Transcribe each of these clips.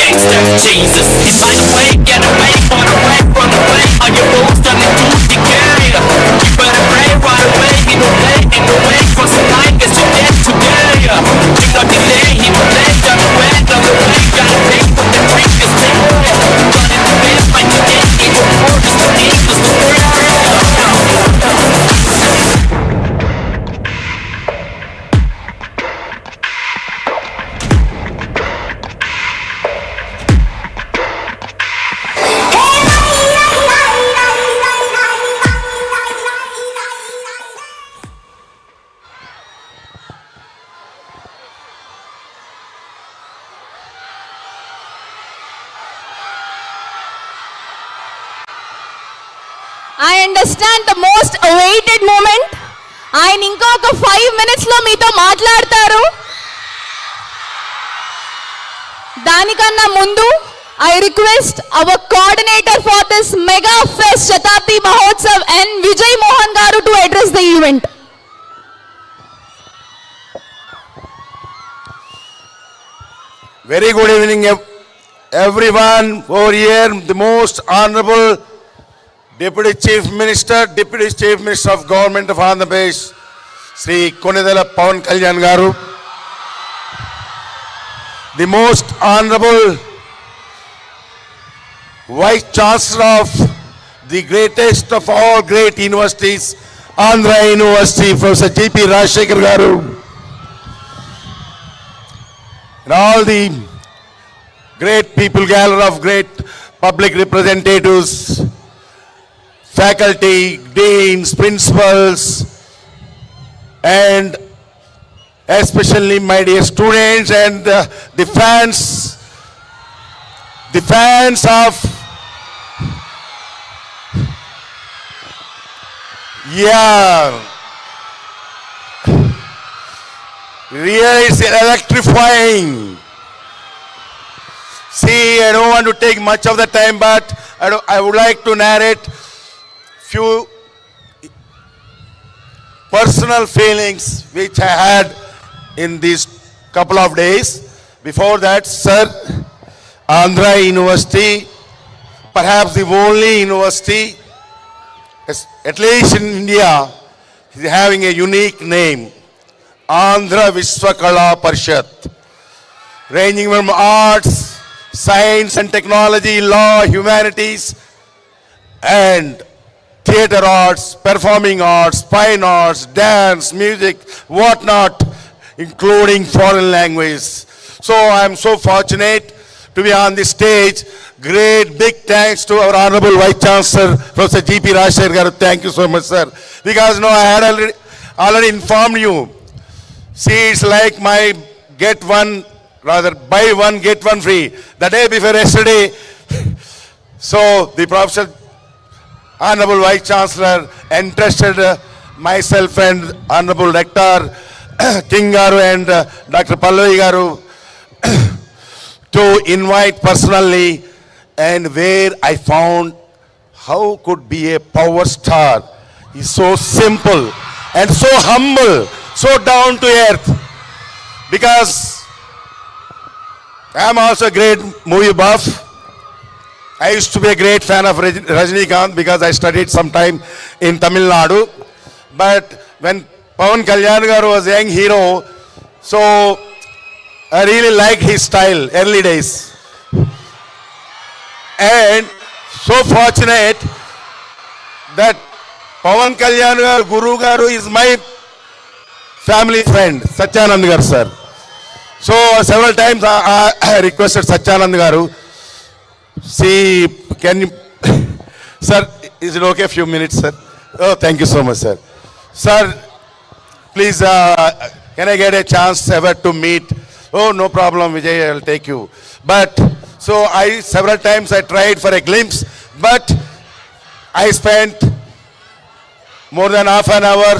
gangster Jesus. Find a way, get away, run away, run away. All your rules starting to decay. You better pray right away, in the way, for some time, guess you dead today. Do not delay, he will lay down the way, gotta pay for the previous day. Running the best, like you did, even more, just the needless to pray. I understand the most awaited moment. ఆయన ఇంకొక 5 minutes లో మీతో మాట్లాడతారు. దానికన్నా ముందు I request our coordinator for this mega fest Shatabdi Mahotsav and Vijay Mohan garu to address the event. Very good evening everyone over here. The most honorable Deputy Chief Minister of Government of Andhra Pradesh, Sri Konidala Pawan Kalyan garu. The most honorable Vice Chancellor of the greatest of all great universities, Andhra University, Professor G.P. Rajshekhar garu. And all the great people gathered of great public representatives, faculty, deans, principals, and especially my dear students and the fans of really it's electrifying. See, I don't want to take much of the time, but I would like to narrate few personal feelings which I had in these couple of days. Before that, sir, Andhra University, perhaps the only university, at least in India, is having a unique name, Andhra Vishwakala Parishad, ranging from arts, science and technology, law, humanities, and theater arts, performing arts, fine arts, dance, music, whatnot, including foreign language. So I am so fortunate to be on this stage. Great big thanks to our Honorable Vice Chancellor, Professor G.P. Rajshekhar garu. Thank you so much, sir. Because no, I had already informed you. See, it's like my buy one, get one free. The day before yesterday, so the Professor Honorable Vice Chancellor entrusted myself and Honorable Rector King garu and Dr. Pallavi garu to invite personally, and where I found how could be a power star. He's so simple and so humble, so down to earth. Because I am also a great movie buff. I used to be a great fan of Rajinikanth because I studied some time in Tamil Nadu. But when Pawan Kalyan garu was a young hero, so I really liked his style, early days. And so fortunate that Pawan Kalyan garu, Guru garu is my family friend, Satyanand garu, sir. So several times I requested Satyanand garu, see, can you, sir, is it okay a few minutes, sir? Oh, thank you so much, sir. Sir, please, can I get a chance ever to meet? Oh, no problem, Vijay, I'll take you. But, so several times I tried for a glimpse, but I spent more than half an hour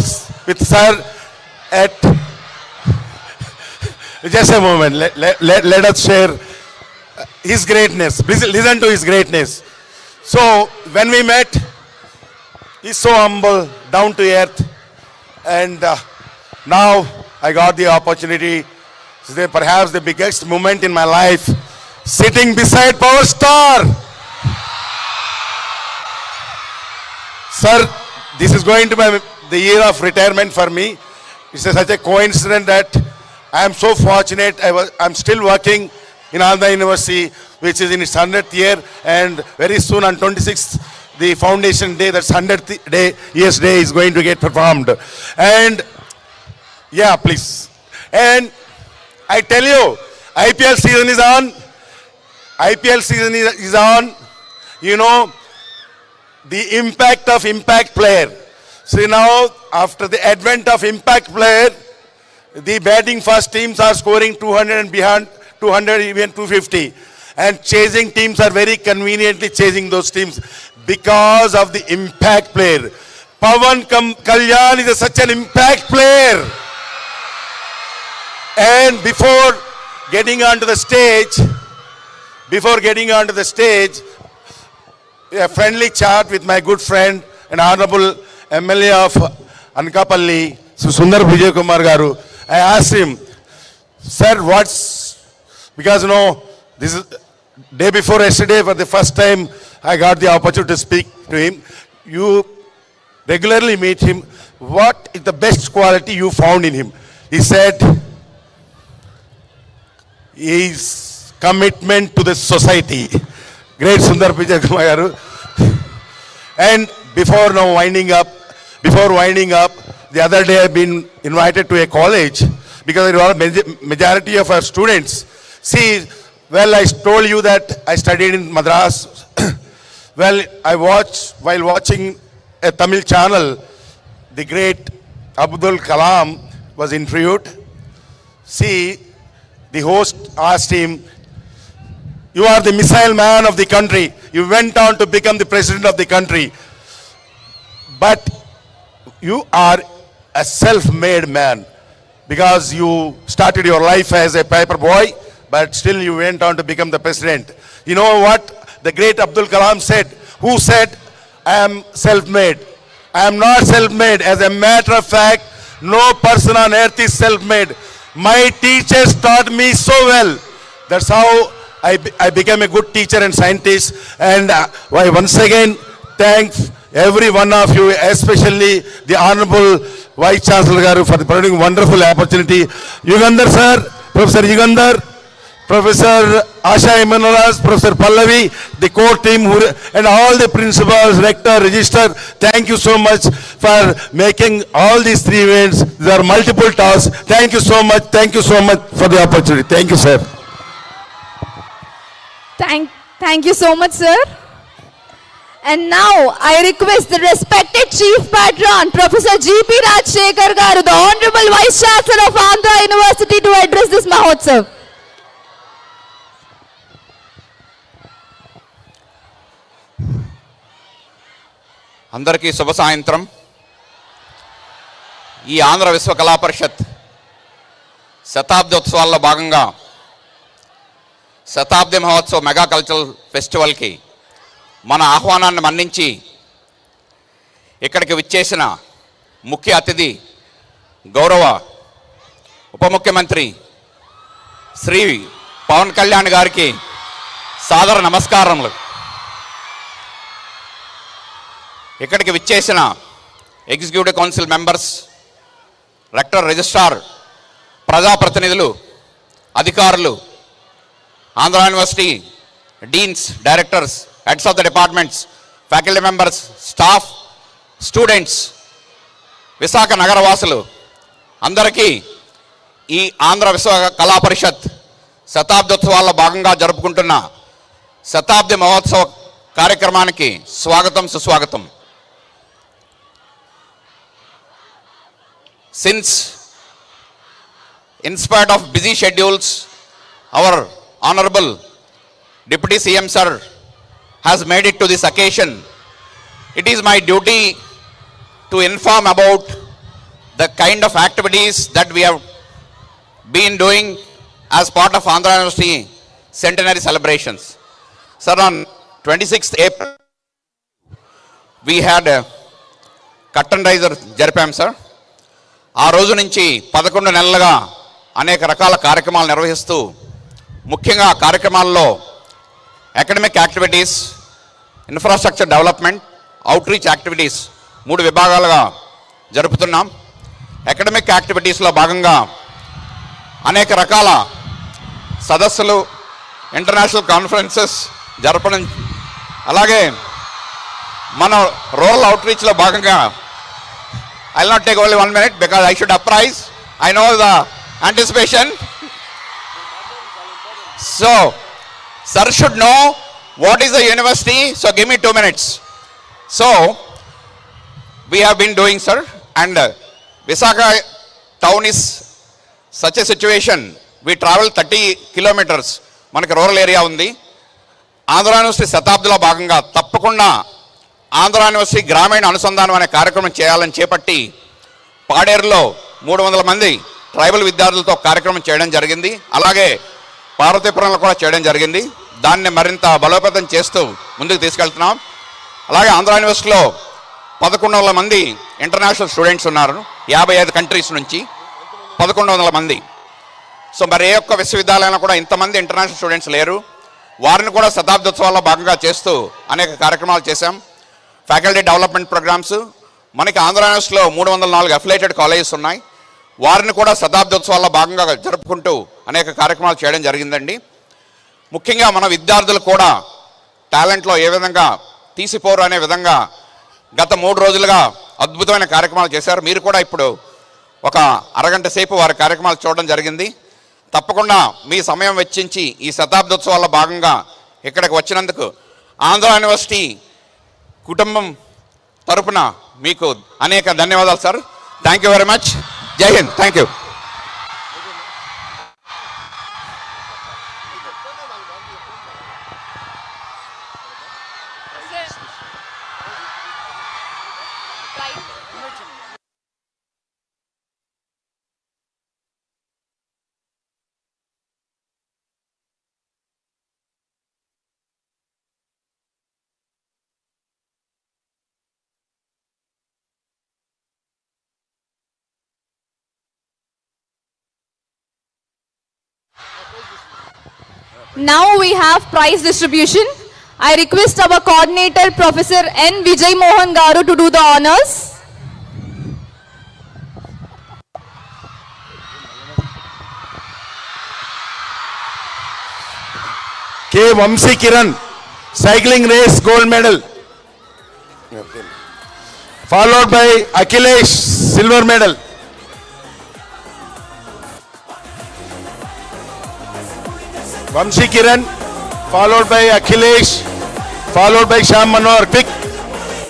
with sir at, just a moment, let us share his greatness. Please listen to his greatness. So when we met, he's so humble, down to earth, and now I got the opportunity. Perhaps the biggest moment in my life sitting beside Power Star. Sir, this is going to be the year of retirement for me. It's such a coincidence that I am so fortunate. I'm still working in Andhra University, which is in its 100th year, and very soon on 26th, the foundation day, that's 100th day, years day, is going to get performed. And yeah, please. And I tell you, IPL season is on. IPL season is on. You know, the impact of impact player. So now, after the advent of impact player, the batting first teams are scoring 200 and beyond, 200, even 250. And chasing teams are very conveniently chasing those teams because of the impact player. Pawan Kalyan is such an impact player. And before getting onto the stage, a friendly chat with my good friend and honorable MLA of Anakapalli, Sundar Vijay Kumar Garu. I asked him, sir, because you know, this is day before yesterday, for the first time, I got the opportunity to speak to him. You regularly meet him. What is the best quality you found in him? He said, his commitment to the society. Great Sundar Vijay Kumar Garu. And before winding up, the other day I've been invited to a college because there are majority of our students. See, well, I told you that I studied in Madras. Well, while watching a Tamil channel, the great Abdul Kalam was interviewed. See, the host asked him, you are the missile man of the country. You went on to become the president of the country. But you are a self-made man because you started your life as a paper boy, but still you went on to become the president. You know what the great Abdul Kalam said? Who said, I am self-made? I am not self-made. As a matter of fact, no person on earth is self-made. My teachers taught me so well. That's how I became a good teacher and scientist. And I once again thank every one of you, especially the Honorable Vice Chancellor Garu, for providing wonderful opportunity. Yugandhar sir, Professor Yugandhar, Professor Asha Imanaras, Professor Pallavi, the core team, and all the principals, rector, register, thank you so much for making all these three events. There are multiple tasks. Thank you so much for the opportunity. Thank you, sir. Thank you so much, sir. And now I request the respected Chief Patron, Professor G.P. Rajshekhar Garu, the Honorable Vice Chancellor of Andhra University, to address this Mahotsav. అందరికీ శుభ సాయంత్రం. ఈ ఆంధ్ర విశ్వ కళా పరిషత్ శతాబ్ది ఉత్సవాల్లో భాగంగా శతాబ్ది Mahotsav mega cultural ఫెస్టివల్కి మన ఆహ్వానాన్ని మన్నించి ఇక్కడికి విచ్చేసిన ముఖ్య అతిథి గౌరవ ఉప ముఖ్యమంత్రి శ్రీ పవన్ కళ్యాణ్ గారికి సాదర నమస్కారములు. ఇక్కడికి విచ్చేసిన executive council members, rector, registrar, ప్రజాప్రతినిధులు, అధికారులు, Andhra university deans, directors, heads of the departments, faculty members, staff, students, Visakha నగరవాసులు అందరికీ ఈ ఆంధ్ర విశ్వ కళా పరిషత్ శతాబ్దోత్సవాల్లో భాగంగా జరుపుకుంటున్న శతాబ్ది మహోత్సవ కార్యక్రమానికి స్వాగతం, సుస్వాగతం. Since, in spite of busy schedules, our Honorable Deputy CM Sir has made it to this occasion, it is my duty to inform about the kind of activities that we have been doing as part of Andhra University centenary celebrations. Sir, on 26th April, we had a curtain raiser జరిపాం sir. ఆ రోజు నుంచి 11 నెలలుగా అనేక రకాల కార్యక్రమాలు నిర్వహిస్తూ ముఖ్యంగా కార్యక్రమాల్లో academic activities, infrastructure development, outreach activities 3 విభాగాలుగా జరుపుతున్నాం. అకాడమిక్ యాక్టివిటీస్లో భాగంగా అనేక రకాల సదస్సులు, ఇంటర్నేషనల్ కాన్ఫరెన్సెస్ జరపడం, అలాగే మన రూరల్ అవుట్రీచ్లో భాగంగా I will not take only 1 minute because I should appraise. I know the anticipation. So, sir should know what is the university. So, give me 2 minutes. So, we have been doing, sir, and Visakhapatnam town is such a situation. We travel 30 kilometers. మనకి rural area ఉంది. Andhra university శతాబ్దిలో భాగంగా తప్పకుండా Andhra university గ్రామీణ అనుసంధానం అనే కార్యక్రమం చేయాలని చేపట్టి పాడేరులో 300 మంది ట్రైబల్ విద్యార్థులతో కార్యక్రమం చేయడం జరిగింది. అలాగే పార్వతీపురంలో కూడా చేయడం జరిగింది. దాన్ని మరింత బలోపేతం చేస్తూ ముందుకు తీసుకెళ్తున్నాం. అలాగే ఆంధ్ర యూనివర్సిటీలో 1100 మంది ఇంటర్నేషనల్ స్టూడెంట్స్ ఉన్నారు. 55 కంట్రీస్ నుంచి 1100 మంది. సో మరి ఏ ఒక్క విశ్వవిద్యాలయంలో కూడా ఇంతమంది ఇంటర్నేషనల్ స్టూడెంట్స్ లేరు. వారిని కూడా శతాబ్దోత్సవాల్లో భాగంగా చేస్తూ అనేక కార్యక్రమాలు చేశాం. ఫ్యాకల్టీ డెవలప్మెంట్ ప్రోగ్రామ్స్, మనకి ఆంధ్ర యూనివర్సిటీలో 304 అఫిలియేటెడ్ కాలేజెస్ ఉన్నాయి. వారిని కూడా శతాబ్దోత్సవాల్లో భాగంగా జరుపుకుంటూ అనేక కార్యక్రమాలు చేయడం జరిగిందండి. ముఖ్యంగా మన విద్యార్థులు కూడా టాలెంట్లో ఏ విధంగా తీసిపోరు అనే విధంగా గత 3 రోజులుగా అద్భుతమైన కార్యక్రమాలు చేశారు. మీరు కూడా ఇప్పుడు ఒక అరగంట సేపు వారి కార్యక్రమాలు చూడడం జరిగింది. తప్పకుండా మీ సమయం వెచ్చించి ఈ శతాబ్దోత్సవాల్లో భాగంగా ఇక్కడికి వచ్చినందుకు ఆంధ్ర యూనివర్సిటీ కుటుంబం తరపున మీకు అనేక ధన్యవాదాలు sir. Thank you very much. జై హింద్. Thank you. Now we have prize distribution. I request our coordinator, Professor N. Vijay Mohan Garu, to do the honors. K. Vamsi Kiran, cycling race gold medal. Followed by Akhilesh, silver medal. Vamsi Kiran, followed by Akhilesh, followed by Shyam Manohar.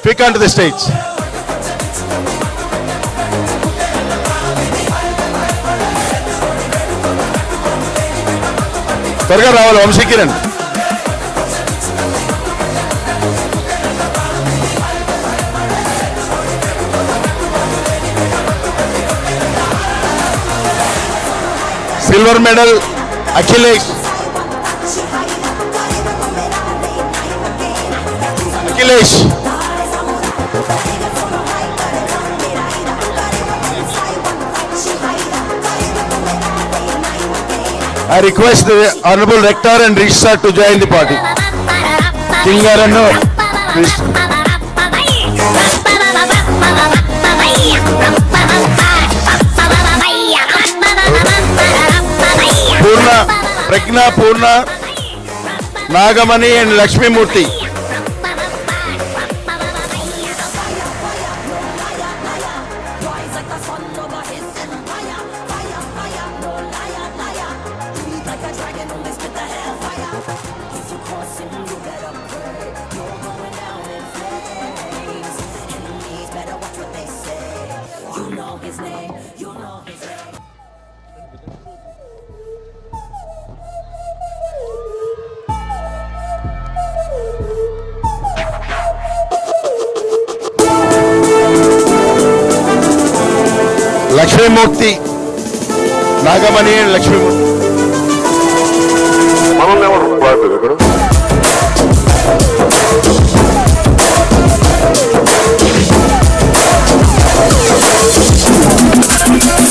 Quick onto the stage. త్వరగా రావాలి Vamshi Kiran. Silver medal Akhilesh. I request the Honorable Rector and Registrar to join the party. Kingarannu, please. Purna, Pragna, Purna, Nagamani and Lakshmi Murthy. Lakshmi Murthy, Nagamani and Lakshmi Murthy.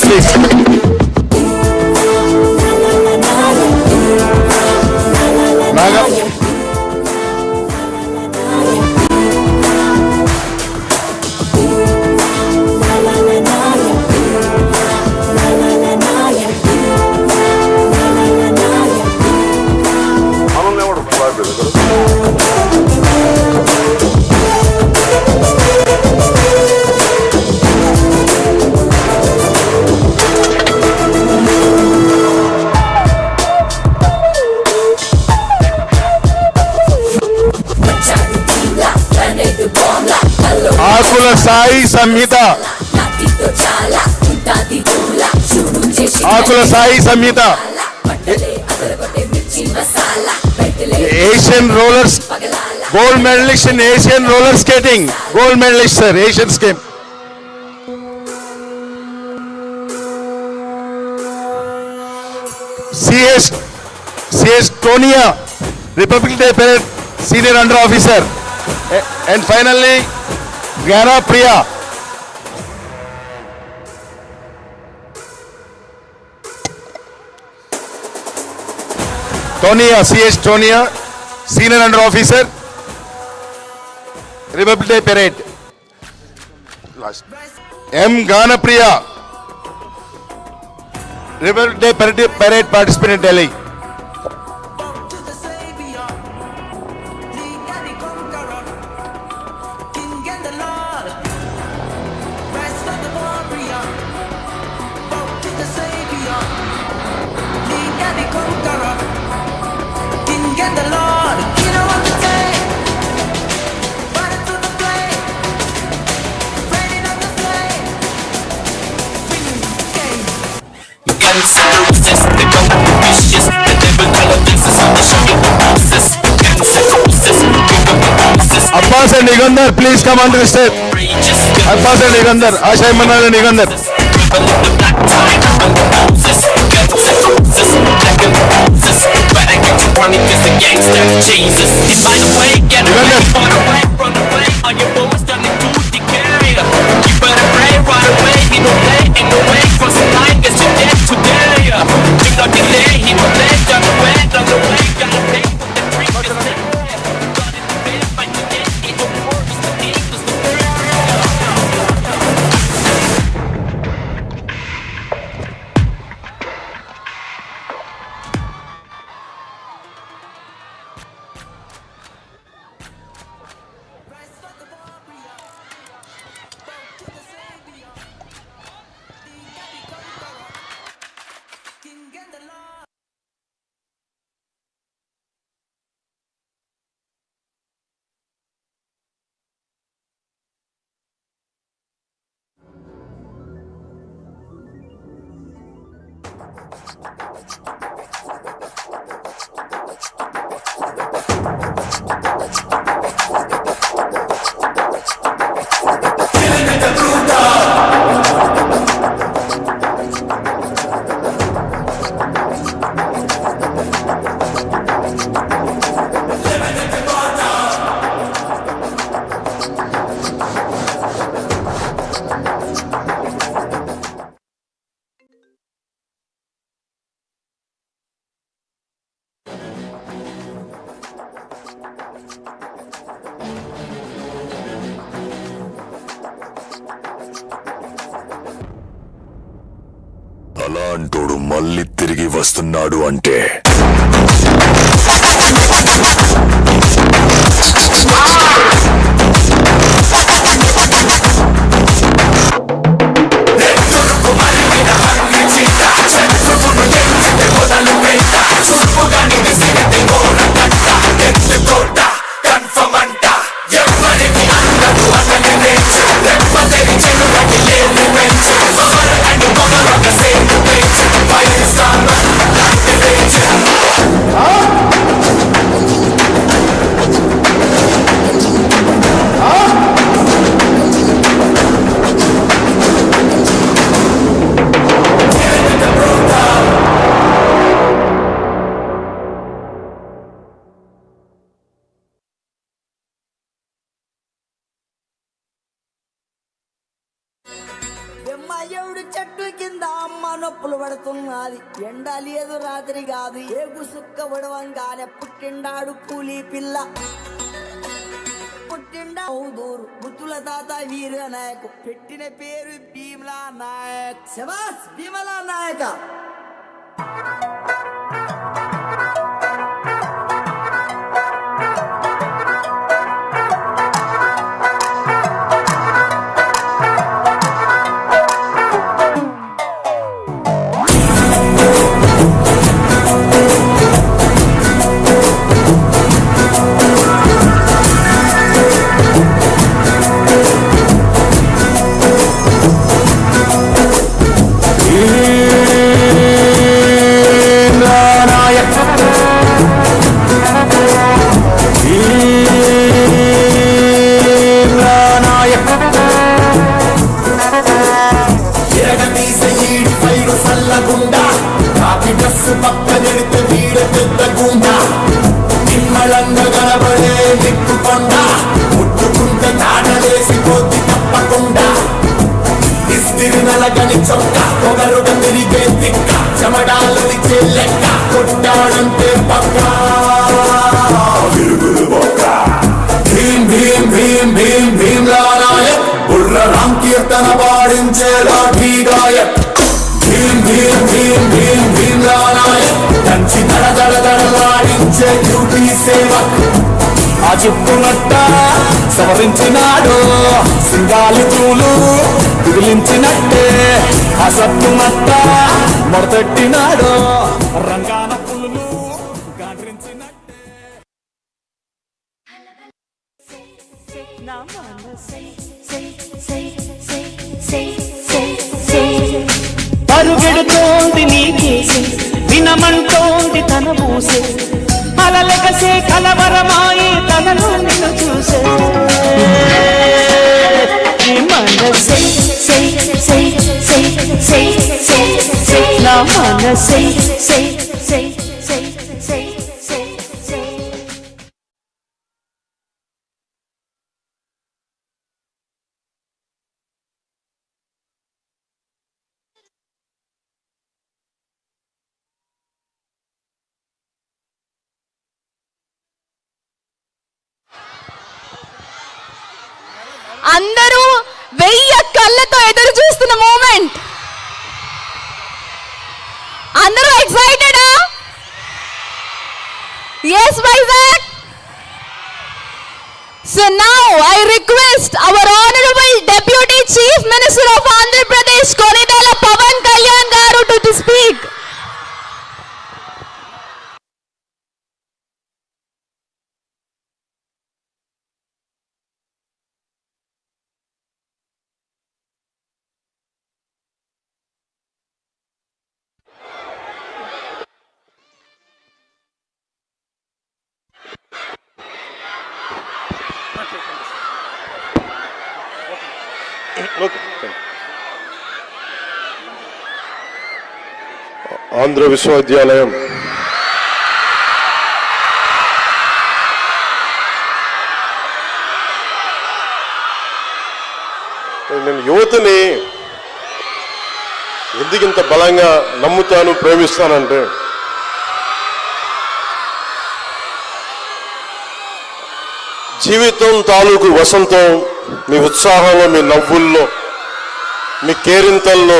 Please. Naga. Akula Sai Samhitha Akula Sai Samhitha Asian rollers gold medalist in Asian roller skating gold medalist sir Asian skate CS టోనియా republic day parade senior under officer, and finally Gyana Priya. Tonia, CS Tonia, senior under officer, Republic Day parade. Last. M. Gyana Priya, Republic Day parade participant in Delhi. Abbas and Nigandar, please come onto the stage. Abbas and Nigandar, Ashay Manal and Nigandar. అలాంటోడు మళ్ళీ తిరిగి వస్తున్నాడు అంటే Fire is gone, like the rage. ఎవడు చెట్టు కింద అమ్మ నొప్పులు పడుతున్నది. ఎండ లేదు రాత్రి కాదు ఏగు సుక్క ఉడవంగానే పుట్టిండాడు కూలీ పిల్ల. పుట్టిండా ఊదూరు ముత్తుల తాత వీర నాయకు పెట్టిన పేరు భీమలా నాయక్. శబాస్ భీమలా నాయక. చెప్పునట్ట సవరించినాడు సింగాలి పూలు విదిలించినట్టే అసత్తునట్ట మొదటెట్టినాడు రంగాన పులులు గాండ్రించినట్టే. పరుగెడుతోంది నీకేసి వినమంటోంది తన మూసే అలలెగసే కలవరమాయి తనలో నిన్ను చూసే మనసే నా మనసే అందరూ 1000 కళ్ళతో ఎదురు చూస్తున్న మూమెంట్. అందరూ ఎక్సైటెడా? yes Vizag. So now I request our honorable deputy chief minister of Andhra Pradesh Konidala Pavan Kalyan garu to speak. Andhra విశ్వవిద్యాలయం నేను యువతని ఎందుకింత బలంగా నమ్ముతాను ప్రేమిస్తానంటే జీవితం తాలూకు వసంతం మీ ఉత్సాహంలో, మీ నవ్వుల్లో, మీ కేరింతల్లో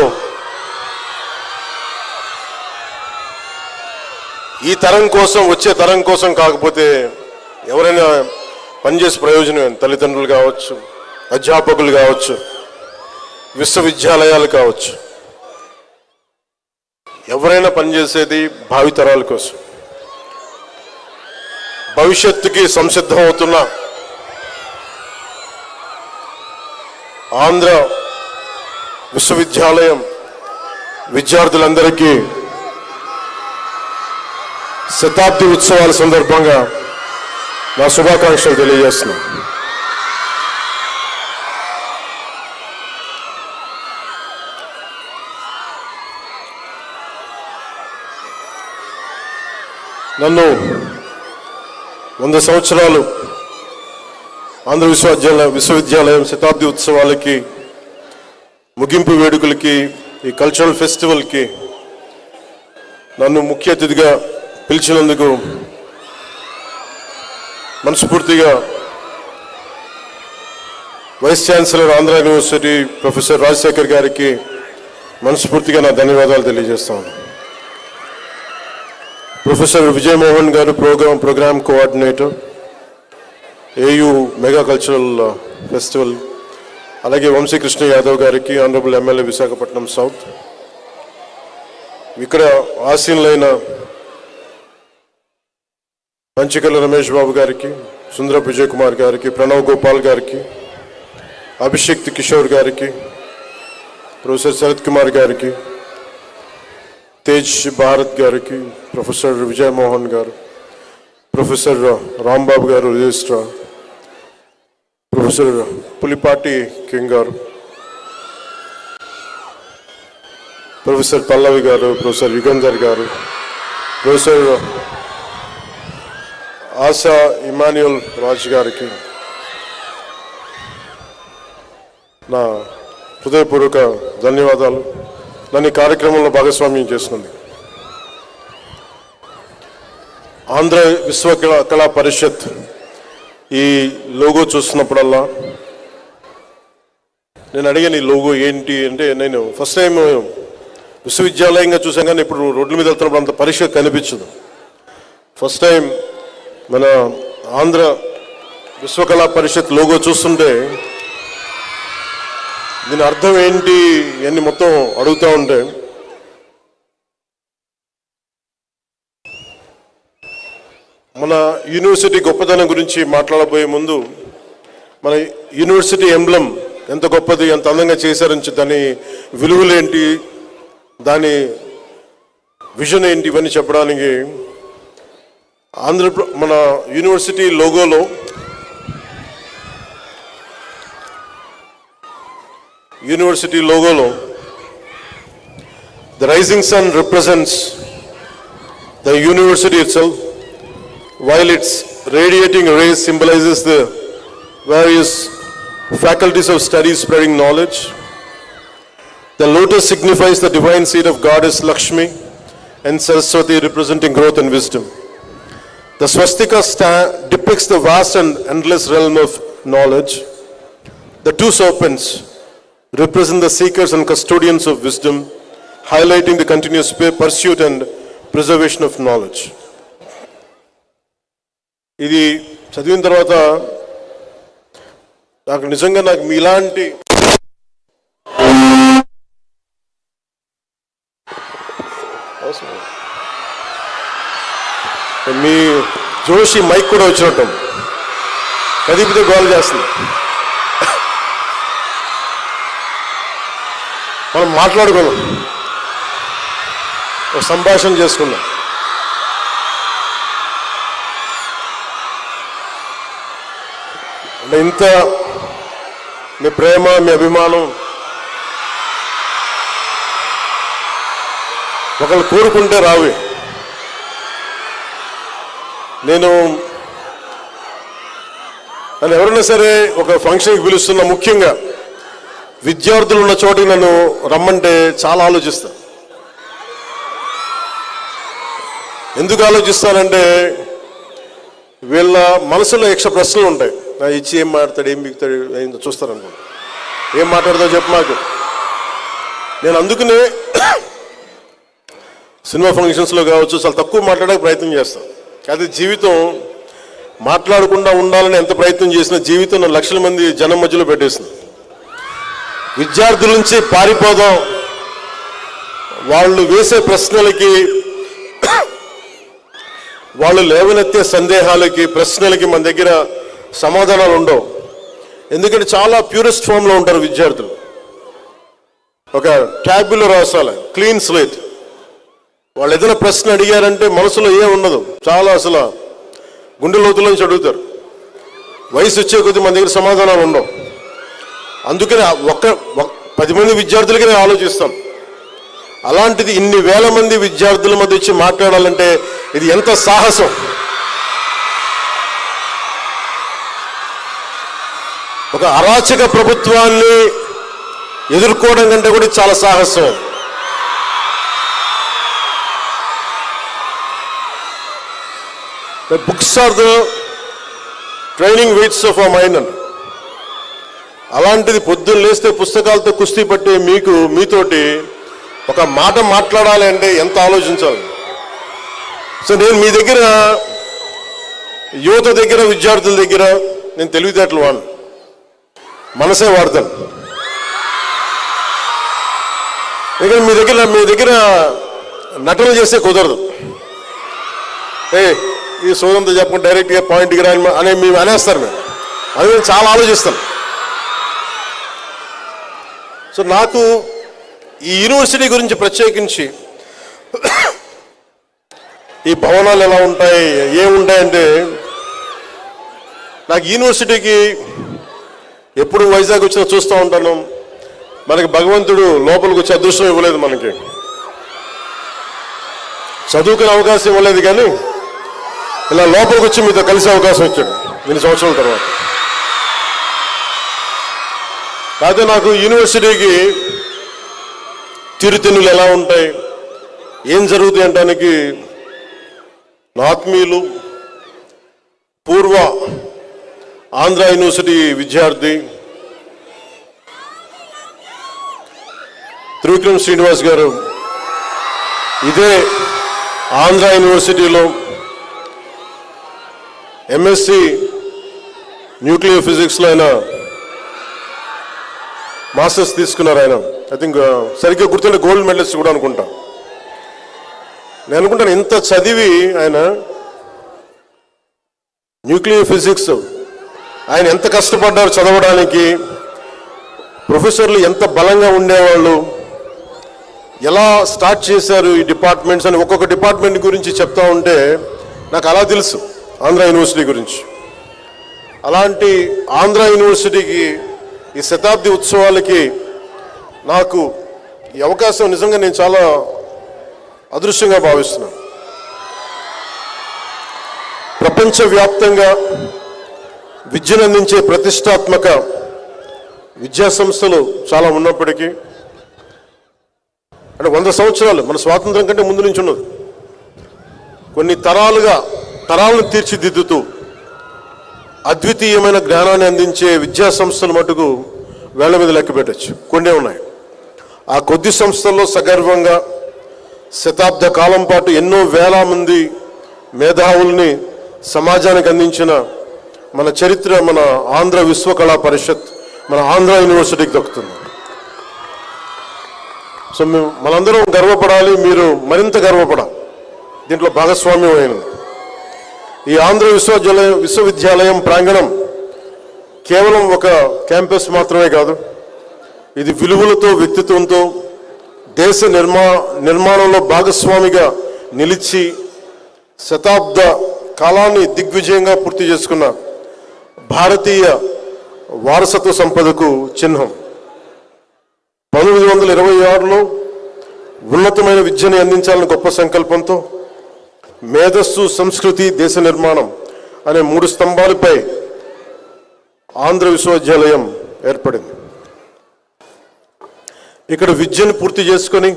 ఈ తరం కోసం, వచ్చే తరం కోసం కాకపోతే ఎవరైనా పనిచేసే ప్రయోజనం తల్లిదండ్రులు కావచ్చు, అధ్యాపకులు కావచ్చు, విశ్వవిద్యాలయాలు కావచ్చు, ఎవరైనా పనిచేసేది భావితరాల కోసం. భవిష్యత్తుకి సంసిద్ధం అవుతున్న ఆంధ్ర విశ్వవిద్యాలయం విద్యార్థులందరికీ శతాబ్ది ఉత్సవాల సందర్భంగా నా శుభాకాంక్షలు తెలియజేస్తున్నాను. నన్ను 100 సంవత్సరాలు ఆంధ్ర విశ్వవిద్యాలయం శతాబ్ది ఉత్సవాలకి ముగింపు వేడుకలకి, ఈ కల్చరల్ ఫెస్టివల్కి నన్ను ముఖ్య అతిథిగా పిలిచినందుకు మనస్ఫూర్తిగా vice chancellor Andhra university professor Rajasekhar గారికి మనస్ఫూర్తిగా నా ధన్యవాదాలు తెలియజేస్తాను. Professor Vijayamohan garu programme coordinator, AU mega cultural festival, అలాగే వంశీకృష్ణ యాదవ్ గారికి, ఆనరబుల్ ఎమ్మెల్యే విశాఖపట్నం సౌత్, ఇక్కడ ఆసీనులైన పంచకల్ల రమేష్ బాబు గారికి, సుందరపు విజయ్ కుమార్ గారికి, ప్రణవ్ గోపాల్ గారికి, అభిషేక్ కిషోర్ గారికి, ప్రొఫెసర్ శరత్ కుమార్ గారికి, తేజ్ భారత్ గారికి, ప్రొఫెసర్ విజయమోహన్ గారు, ప్రొఫెసర్ రాంబాబు గారు రిజిస్ట్రార్, ప్రొఫెసర్ పులిపాటి కింగ్ గారు, ప్రొఫెసర్ పల్లవి గారు, ప్రొఫెసర్ యుగంధర్ గారు, ప్రొఫెసర్ ఆశా ఇమాన్యుయల్ రాజ్ గారికి నా హృదయపూర్వక ధన్యవాదాలు. నన్ను ఈ కార్యక్రమంలో భాగస్వామ్యం చేస్తుంది. ఆంధ్ర విశ్వకళా పరిషత్ ఈ లోగో చూస్తున్నప్పుడల్లా నేను అడిగాను, ఈ లోగో ఏంటి అంటే, నేను ఫస్ట్ టైం విశ్వవిద్యాలయంగా చూసాను కానీ ఇప్పుడు రోడ్ల మీద వెళ్తున్నప్పుడు అంత పరిషత్ కనిపించదు. ఫస్ట్ టైం మన ఆంధ్ర విశ్వకళా పరిషత్ లోగో చూస్తుంటే దీని అర్థం ఏంటి అని మొత్తం అడుగుతూ ఉంటే, మన యూనివర్సిటీ గొప్పతనం గురించి మాట్లాడబోయే ముందు మన యూనివర్సిటీ ఎంబ్లం ఎంత గొప్పది, ఎంత అందంగా చేశారని, దాని విలువలేంటి, దాని విజన్ ఏంటి, ఇవన్నీ చెప్పడానికి మన university లోగోలో the rising sun represents the university itself, while its radiating rays symbolizes the various faculties of study spreading knowledge. The lotus signifies the divine seed of goddess Lakshmi and Saraswati representing growth and wisdom. The swastika depicts the vast and endless realm of knowledge. The two serpents represent the seekers and custodians of wisdom, highlighting the continuous pursuit and preservation of knowledge. ఇది చదివిన తర్వాత నాకు నిజంగా మీలాంటి మీ Joshi mic కూడా వచ్చినట్టు కదిపితే goal చేస్తుంది. మనం మాట్లాడుకున్నాం, ఒక సంభాషణ చేసుకున్నాం. అంటే ఇంత మీ ప్రేమ, మీ అభిమానం ఒకళ్ళు కోరుకుంటే రావి. నన్ను ఎవరైనా సరే ఒక ఫంక్షన్కి పిలుస్తున్నా, ముఖ్యంగా విద్యార్థులు ఉన్న చోటికి నన్ను రమ్మంటే చాలా ఆలోచిస్తా. ఎందుకు ఆలోచిస్తానంటే వీళ్ళ మనసులో యక్ష ప్రశ్నలు ఉంటాయి. ఇచ్చి ఏం మాట్లాడతాడు, ఏం బిగుతాడు, ఏం చూస్తారనుకో, ఏం మాట్లాడతావు చెప్పు నాకు. నేను అందుకనే సినిమా ఫంక్షన్స్లో కావచ్చు చాలా తక్కువ మాట్లాడడానికి ప్రయత్నం చేస్తాను. అది జీవితం మాట్లాడకుండా ఉండాలని ఎంత ప్రయత్నం చేసినా జీవితం నా లక్షల మంది జనం మధ్యలో పెట్టేసింది. విద్యార్థుల నుంచి పారిపోదాం, వాళ్ళు వేసే ప్రశ్నలకి, వాళ్ళు లేవనెత్తే సందేహాలకి, ప్రశ్నలకి మన దగ్గర సమాధానాలు ఉండవు. ఎందుకంటే చాలా ప్యూరెస్ట్ ఫామ్లో ఉంటారు విద్యార్థులు. ఒక ట్యాబ్లో రాసాలి, క్లీన్ స్లేట్. వాళ్ళు ఏదైనా ప్రశ్న అడిగారంటే మనసులో ఏం ఉండదు, చాలా అసలు గుండె లోతులోంచి అడుగుతారు. వయసు వచ్చే కొద్దీ మన దగ్గర సమాధానాలు ఉండవు. అందుకని 10 మంది విద్యార్థులకి నేను ఆలోచిస్తాం. అలాంటిది ఇన్ని వేల మంది విద్యార్థుల మధ్య వచ్చి మాట్లాడాలంటే ఇది ఎంత సాహసం. ఒక అరాచక ప్రభుత్వాన్ని ఎదుర్కోవడం కంటే కూడా చాలా సాహసం. The books are the training weights of our mind. అలాంటిది పొద్దున్న లేస్తే పుస్తకాలతో కుస్తీ పట్టే మీకు మీతోటి ఒక మాట మాట్లాడాలి అంటే ఎంత ఆలోచించాలి. సో నేను మీ దగ్గర యువత దగ్గర విద్యార్థుల దగ్గర నేను తెలివితేటలు వాడను, మనసే వాడతాను. ఇక్కడ మీ దగ్గర నటన చేస్తే కుదరదు. ఈ సోదంతో చెప్పకుండా డైరెక్ట్గా పాయింట్కి రాని అనే మేము అనేస్తారు. మేము అది నేను చాలా ఆలోచిస్తాను. సో నాకు ఈ యూనివర్సిటీ గురించి ప్రత్యేకించి ఈ భవనాలు ఎలా ఉంటాయి ఏముంటాయంటే, నాకు యూనివర్సిటీకి ఎప్పుడు వైజాగ్ వచ్చినా చూస్తూ ఉంటాను. మనకి భగవంతుడు లోపలికి వచ్చే అదృష్టం ఇవ్వలేదు, మనకి చదువుకునే అవకాశం ఇవ్వలేదు, కానీ ఇలా లోపలికి వచ్చి మీతో కలిసే అవకాశం ఇచ్చాడు 2 సంవత్సరాల తర్వాత. కాకపోతే నాకు యూనివర్సిటీకి తీరుతెన్నులు ఎలా ఉంటాయి, ఏం జరుగుతాయి అంటానికి నా ఆత్మీయులు పూర్వ ఆంధ్ర యూనివర్సిటీ విద్యార్థి త్రివిక్రమ్ శ్రీనివాస్ గారు ఇదే ఆంధ్ర యూనివర్సిటీలో ఎంఎస్సి న్యూక్లియర్ ఫిజిక్స్లో ఆయన మాస్టర్స్ తీసుకున్నారు. ఆయన ఐ థింక్ సరిగ్గా గుర్తుంటే గోల్డ్ మెడలిస్ట్ కూడా అనుకుంటా. నేను అనుకుంటాను ఇంత చదివి ఆయన న్యూక్లియర్ ఫిజిక్స్ ఆయన ఎంత కష్టపడ్డారు చదవడానికి, ప్రొఫెసర్లు ఎంత బలంగా ఉండేవాళ్ళు, ఎలా స్టార్ట్ చేశారు ఈ డిపార్ట్మెంట్స్ అని ఒక్కొక్క డిపార్ట్మెంట్ గురించి చెప్తా ఉంటే నాకు అలా తెలుసు ఆంధ్ర యూనివర్సిటీ గురించి. అలాంటి ఆంధ్ర యూనివర్సిటీకి ఈ శతాబ్ది ఉత్సవాలకి నాకు ఈ అవకాశం నిజంగా నేను చాలా అదృష్టంగా భావిస్తున్నాను. ప్రపంచవ్యాప్తంగా విద్యను అందించే ప్రతిష్టాత్మక విద్యా సంస్థలు చాలా ఉన్నప్పటికీ, అంటే 100 సంవత్సరాలు మన స్వాతంత్రం కంటే ముందు నుంచి ఉన్నది, కొన్ని తరాలను తీర్చిదిద్దుతూ అద్వితీయమైన జ్ఞానాన్ని అందించే విద్యా సంస్థలు మటుకు వేళ్ల మీద లెక్క పెట్టచ్చు, కొన్ని ఉన్నాయి. ఆ కొద్ది సంస్థల్లో సగర్వంగా శతాబ్ద కాలం పాటు ఎన్నో వేల మంది మేధావుల్ని సమాజానికి అందించిన మన చరిత్ర మన ఆంధ్ర విశ్వకళా పరిషత్, మన ఆంధ్ర యూనివర్సిటీకి దక్కుతుంది. సో మనందరం గర్వపడాలి, మీరు మరింత గర్వపడాలి, దీంట్లో భాగస్వామ్యం అయినది. ఈ ఆంధ్ర విశ్వవిద్యాలయం ప్రాంగణం కేవలం ఒక క్యాంపస్ మాత్రమే కాదు, ఇది విలువలతో వ్యక్తిత్వంతో దేశ నిర్మాణంలో భాగస్వామిగా నిలిచి శతాబ్ద కాలాన్ని దిగ్విజయంగా పూర్తి చేసుకున్న భారతీయ వారసత్వ సంపదకు చిహ్నం. 1926లో ఉన్నతమైన విద్యని అందించాలని గొప్ప సంకల్పంతో మేధస్సు, సంస్కృతి, దేశ నిర్మాణం అనే 3 స్తంభాలపై ఆంధ్ర విశ్వవిద్యాలయం ఏర్పడింది. ఇక్కడ విద్యను పూర్తి చేసుకొని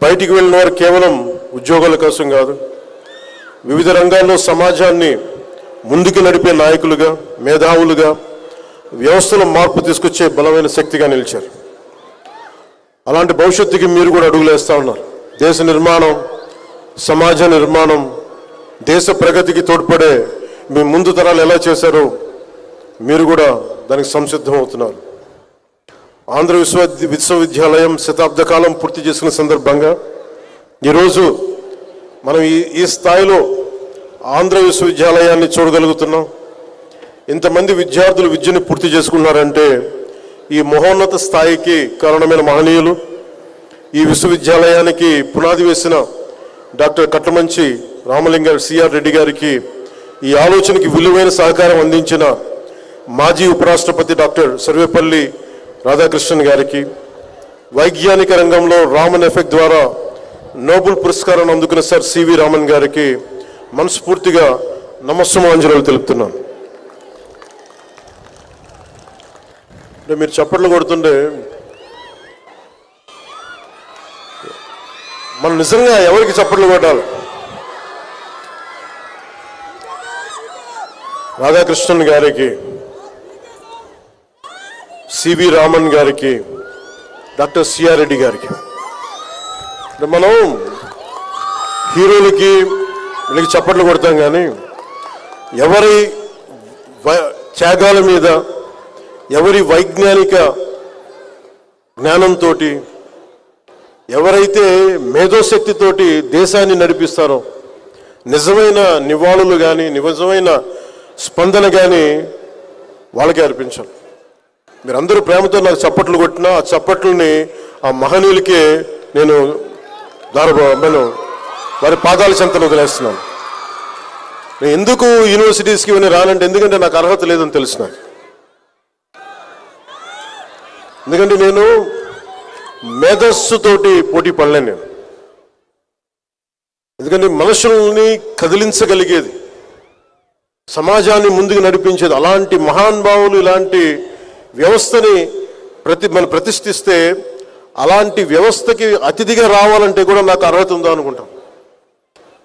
బయటికి వెళ్ళిన వారు కేవలం ఉద్యోగాల కోసం కాదు, వివిధ రంగాల్లో సమాజాన్ని ముందుకు నడిపే నాయకులుగా, మేధావులుగా, వ్యవస్థలో మార్పు తీసుకొచ్చే బలమైన శక్తిగా నిలిచారు. అలాంటి భవిష్యత్తుకి మీరు కూడా అడుగులేస్తూ ఉన్నారు. దేశ నిర్మాణం, సమాజ నిర్మాణం, దేశ ప్రగతికి తోడ్పడే మీ ముందు తరాలు ఎలా చేశారో మీరు కూడా దానికి సంసిద్ధం అవుతున్నారు. ఆంధ్ర విశ్వవిద్యాలయం శతాబ్ద కాలం పూర్తి చేసుకున్న సందర్భంగా ఈరోజు మనం ఈ స్థాయిలో ఆంధ్ర విశ్వవిద్యాలయాన్ని చూడగలుగుతున్నాం. ఇంతమంది విద్యార్థులు విద్యను పూర్తి చేసుకున్నారంటే ఈ మహోన్నత స్థాయికి కారణమైన మహనీయులు, ఈ విశ్వవిద్యాలయానికి పునాది వేసిన డాక్టర్ కట్టమంచి రామలింగ సిఆర్ రెడ్డి గారికి, ఈ ఆలోచనకి విలువైన సహకారం అందించిన మాజీ ఉపరాష్ట్రపతి డాక్టర్ సర్వేపల్లి రాధాకృష్ణన్ గారికి, వైజ్ఞానిక రంగంలో రామన్ ఎఫెక్ట్ ద్వారా నోబెల్ పురస్కారాన్ని అందుకున్న సార్ సివి రామన్ గారికి మనస్ఫూర్తిగా నమస్సుమాంజలు తెలుపుతున్నాను. మీరు చప్పట్లు కొడుతుంటే మనం నిజంగా ఎవరికి చప్పట్లు కొట్టాలి? రాధాకృష్ణన్ గారికి, సివి రామన్ గారికి, డాక్టర్ సిఆర్ రెడ్డి గారికి. మనం హీరోలకి వీళ్ళకి చప్పట్లు కొడతాం, కానీ ఎవరి త్యాగాల మీద, ఎవరి వైజ్ఞానిక జ్ఞానంతో, ఎవరైతే మేధోశక్తితోటి దేశాన్ని నడిపిస్తారో నిజమైన నివాళులు కానీ నిజమైన స్పందన కానీ వాళ్ళకే అర్పించాలి. మీరందరూ ప్రేమతో నాకు చప్పట్లు కొట్టినా ఆ చప్పట్లని ఆ మహనీయులకే నేను వారి పాదాల చెంతను వదిలేస్తున్నాను. నేను ఎందుకు యూనివర్సిటీస్కి ఇవన్నీ రానంటే, ఎందుకంటే నాకు అర్హత లేదని తెలుసు నాకు. ఎందుకంటే నేను మేధస్సుతోటి పోటీ పడలేను నేను. ఎందుకంటే మనుషుల్ని కదిలించగలిగేది, సమాజాన్ని ముందుకు నడిపించేది అలాంటి మహానుభావులు ఇలాంటి వ్యవస్థని మనం ప్రతిష్ఠిస్తే అలాంటి వ్యవస్థకి అతిథిగా రావాలంటే కూడా నాకు అర్హత ఉందా అనుకుంటాం.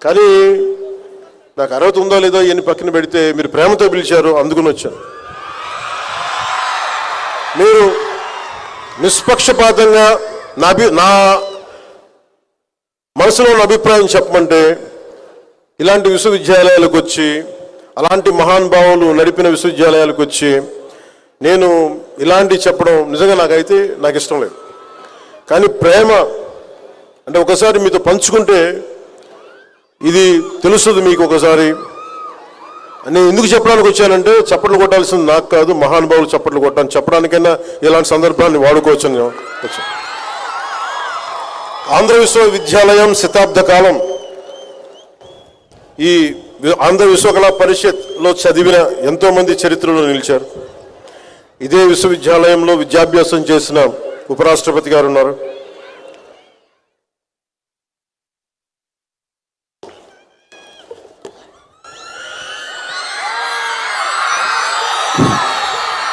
కానీ నాకు అర్హత ఉందో లేదో ఇవన్నీ పక్కన పెడితే మీరు ప్రేమతో పిలిచారు, అందుకుని వచ్చాను. మీరు నిష్పక్షపాతంగా నా మనసులో ఉన్న అభిప్రాయం చెప్పమంటే, ఇలాంటి విశ్వవిద్యాలయాలకు వచ్చి అలాంటి మహానుభావులు నడిపిన విశ్వవిద్యాలయాలకు వచ్చి నేను ఇలాంటి చెప్పడం నిజంగా నాకు ఇష్టం లేదు. కానీ ప్రేమ అంటే ఒకసారి మీతో పంచుకుంటే ఇది తెలుస్తుంది మీకు. ఒకసారి నేను ఎందుకు చెప్పడానికి వచ్చానంటే, చప్పట్లు కొట్టాల్సింది నాకు కాదు, మహానుభావులు చప్పట్లు కొట్టాలని చెప్పడానికైనా ఇలాంటి సందర్భాన్ని వాడుకోవచ్చని వచ్చాను. ఆంధ్ర విశ్వవిద్యాలయం శతాబ్ద కాలం ఈ ఆంధ్ర విశ్వకళా పరిషత్లో చదివిన ఎంతోమంది చరిత్రలో నిలిచారు. ఇదే విశ్వవిద్యాలయంలో విద్యాభ్యాసం చేసిన ఉపరాష్ట్రపతి గారు ఉన్నారు.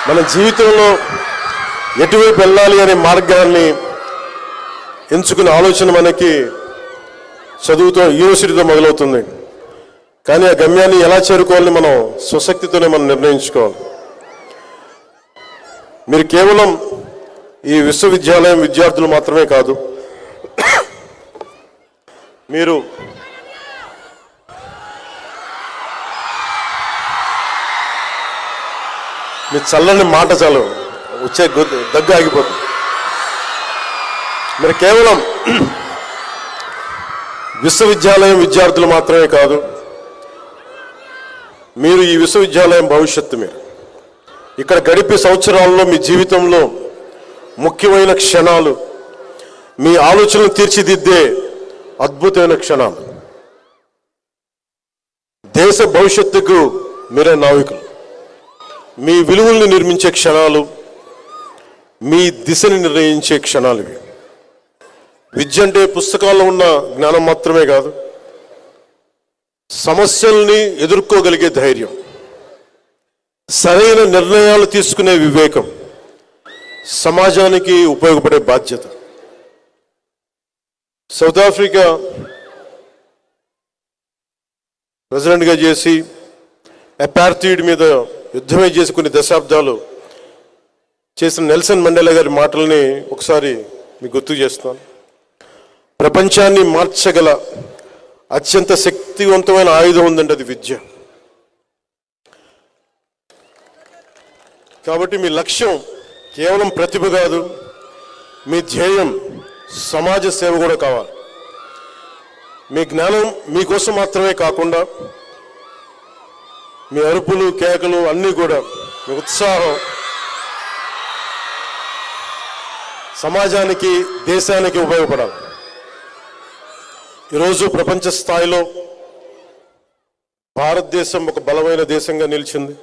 మన జీవితంలో ఎటువైపు వెళ్ళాలి అనే మార్గాన్ని ఎంచుకునే ఆలోచన మనకి చదువుతో, యూనివర్సిటీతో మొదలవుతుంది. కానీ ఆ గమ్యాన్ని ఎలా చేరుకోవాలని మనం స్వశక్తితోనే మనం నిర్ణయించుకోవాలి. మీరు కేవలం ఈ విశ్వవిద్యాలయం విద్యార్థులు మాత్రమే కాదు, మీరు మీ చల్లని మాట చాలు, వచ్చే దగ్గు ఆగిపోతుంది. మీరు కేవలం విశ్వవిద్యాలయం విద్యార్థులు మాత్రమే కాదు, మీరు ఈ విశ్వవిద్యాలయం భవిష్యత్తు. మీరు ఇక్కడ గడిపే సంవత్సరాల్లో మీ జీవితంలో ముఖ్యమైన క్షణాలు, మీ ఆలోచనలు తీర్చిదిద్దే అద్భుతమైన క్షణాలు. దేశ భవిష్యత్తుకు మీరే నావికులు. మీ విలువల్ని నిర్మించే క్షణాలు, మీ దిశని నిర్ణయించే క్షణాలు ఇవి. విద్య అంటే పుస్తకాల్లో ఉన్న జ్ఞానం మాత్రమే కాదు, సమస్యల్ని ఎదుర్కోగలిగే ధైర్యం, సరైన నిర్ణయాలు తీసుకునే వివేకం, సమాజానికి ఉపయోగపడే బాధ్యత. సౌత్ ఆఫ్రికా ప్రెసిడెంట్గా చేసి అపార్థైడ్ మీద యుద్ధమే చేసి కొన్ని దశాబ్దాలు చేసిన నెల్సన్ మండేలా గారి మాటల్ని ఒకసారి మీకు గుర్తు చేస్తున్నాను. ప్రపంచాన్ని మార్చగల అత్యంత శక్తివంతమైన ఆయుధం ఉందంటే అది విద్య. కాబట్టి మీ లక్ష్యం కేవలం ప్రతిభ కాదు, మీ ధ్యేయం సమాజ సేవ కూడా కావాలి. మీ జ్ఞానం మీకోసం మాత్రమే కాకుండా, మీ అరుపులు కేకలు అన్నీ కూడా, మీ ఉత్సాహం సమాజానికి దేశానికి ఉపయోగపడాలి. ఈరోజు ప్రపంచ స్థాయిలో భారతదేశం ఒక బలమైన దేశంగా నిలిచింది.